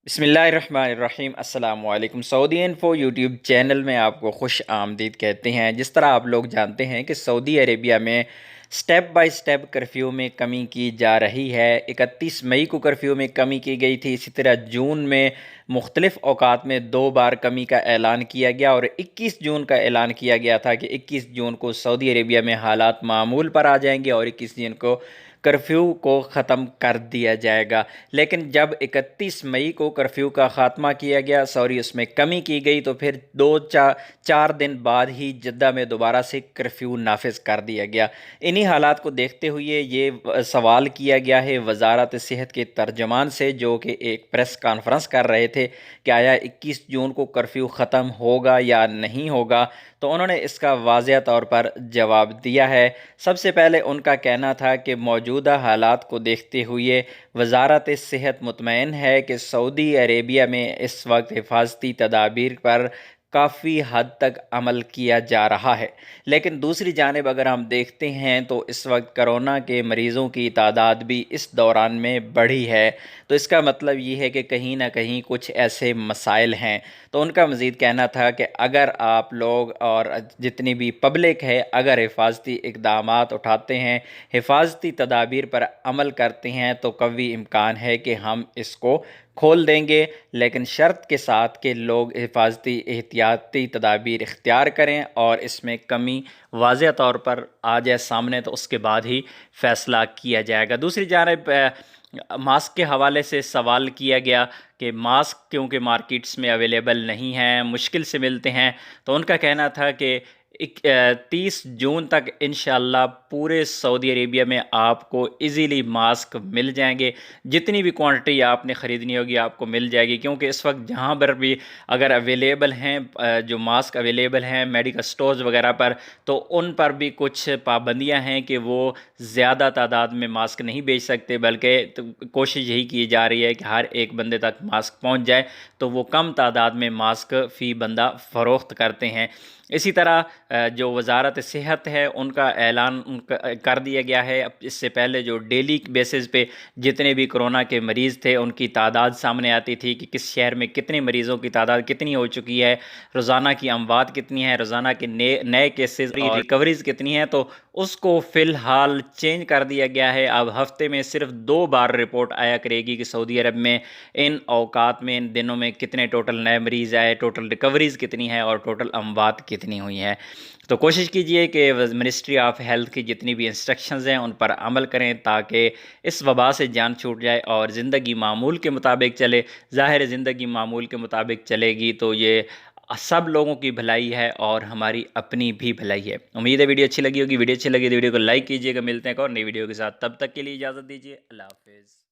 बिस्मिल्लाहिर्रहमानिर्रहीम अस्सलाम वालेकुम। सऊदी इन्फो यूट्यूब चैनल में आपको खुश आमदीद कहते हैं। जिस तरह आप लोग जानते हैं कि सऊदी अरेबिया में स्टेप बाय स्टेप कर्फ्यू में कमी की जा रही है। 31 मई को कर्फ्यू में कमी की गई थी। इसी तरह जून में मुख्तलिफ़ औकात में 2 बार कमी का ऐलान किया गया और 21 जून का ऐलान किया गया था कि 21 जून को सऊदी अरेबिया में हालात मामूल पर आ जाएंगे और 21 जून को कर्फ्यू को ख़त्म कर दिया जाएगा। लेकिन जब 31 मई को कर्फ्यू का ख़ात्मा किया गया, सॉरी उसमें कमी की गई, तो फिर 4 दिन बाद ही जद्दा में दोबारा से कर्फ्यू नाफिज कर दिया गया। इन्हीं हालात को देखते हुए ये सवाल किया गया है वजारत सेहत के तर्जमान से, जो कि एक प्रेस कॉन्फ्रेंस कर रहे थे कि आया 21 जून को कर्फ्यू ख़त्म होगा या नहीं होगा। तो उन्होंने इसका वाज़ेह तौर पर जवाब दिया है। सबसे पहले उनका कहना था कि मौजूदा हालात को देखते हुए वजारत सेहत मुतमईन है कि सऊदी अरेबिया में इस वक्त हिफाजती तदाबीर पर काफ़ी हद तक अमल किया जा रहा है। लेकिन दूसरी जानिब अगर हम देखते हैं तो इस वक्त कोरोना के मरीज़ों की तादाद भी इस दौरान में बढ़ी है। तो इसका मतलब ये है कि कहीं ना कहीं कुछ ऐसे मसाइल हैं। तो उनका मज़ीद कहना था कि अगर आप लोग और जितनी भी पब्लिक है, अगर हिफाजती इक़दामात उठाते हैं, हिफाजती तदाबीर पर अमल करते हैं, तो कभी इम्कान है कि हम इसको खोल देंगे, लेकिन शर्त के साथ कि लोग हिफाजती एहतियाती तदाबीर इख्तियार करें और इसमें कमी वाज़ेह तौर पर आ जाए सामने, तो उसके बाद ही फ़ैसला किया जाएगा। दूसरी जानिब मास्क के हवाले से सवाल किया गया कि मास्क क्योंकि मार्केट्स में अवेलेबल नहीं हैं, मुश्किल से मिलते हैं। तो उनका कहना था कि 30 जून तक इंशाल्लाह पूरे सऊदी अरेबिया में आपको इजीली मास्क मिल जाएंगे। जितनी भी क्वांटिटी आपने ख़रीदनी होगी आपको मिल जाएगी, क्योंकि इस वक्त जहाँ पर भी अगर अवेलेबल हैं जो मास्क अवेलेबल हैं मेडिकल स्टोर्स वगैरह पर, तो उन पर भी कुछ पाबंदियां हैं कि वो ज़्यादा तादाद में मास्क नहीं बेच सकते, बल्कि तो कोशिश यही की जा रही है कि हर एक बंदे तक मास्क पहुंच जाए। तो वो कम तादाद में मास्क फ़ी बंदा फ़रोख्त करते हैं। इसी तरह जो वजारत सेहत है उनका ऐलान कर दिया गया है। इससे पहले जो डेली बेसिस पे जितने भी कोरोना के मरीज़ थे उनकी तादाद सामने आती थी कि किस शहर में कितने मरीज़ों की तादाद कितनी हो चुकी है, रोज़ाना की अमवात कितनी है, रोज़ाना के नए केसेस और रिकवरीज़ कितनी हैं। तो उसको फ़िलहाल चेंज कर दिया गया है। अब हफ्ते में सिर्फ 2 बार रिपोर्ट आया करेगी कि सऊदी अरब में इन औकात में इन दिनों में कितने टोटल नए मरीज़ आए, टोटल रिकवरीज़ कितनी है और टोटल अमवात कितनी हुई हैं। तो कोशिश कीजिए कि मिनिस्ट्री ऑफ हेल्थ की जितनी भी इंस्ट्रक्शंस हैं उन पर अमल करें, ताकि इस वबा से जान छूट जाए और ज़िंदगी मामूल के मुताबिक चले। ज़ाहिर ज़िंदगी मामूल के मुताबिक चलेगी तो ये सब लोगों की भलाई है और हमारी अपनी भी भलाई है। उम्मीद है वीडियो अच्छी लगी होगी। वीडियो अच्छी लगी तो वीडियो को लाइक कीजिएगा। मिलते हैं एक और नई वीडियो के साथ, तब तक के लिए इजाज़त दीजिए। अल्लाह हाफ़िज़।